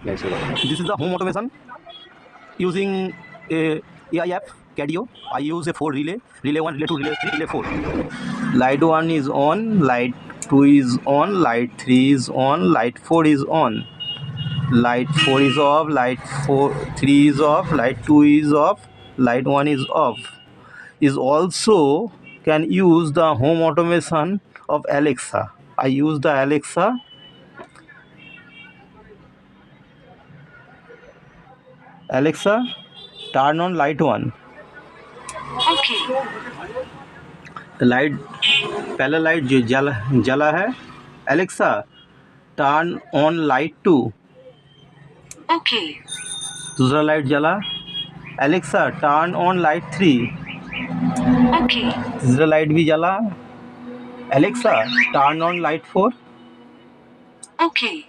This is the home automation using a AIF Cadio. I use a 4 relay, relay 1, relay 2, relay 3, relay 4. Light 1 is on, light 2 is on, light 3 is on, light 4 is on. Light 4 is off, light 3 is off, light 2 is off, light 1 is off. Is also can use the home automation of Alexa. I use the Alexa. Alexa, turn on light 1. Okay. The light पहला light जो जला है. Alexa, turn on light 2. Okay. दूसरा light जला. Alexa, turn on light 3. Okay. तीसरा light भी जला. Alexa, turn on light 4. Okay.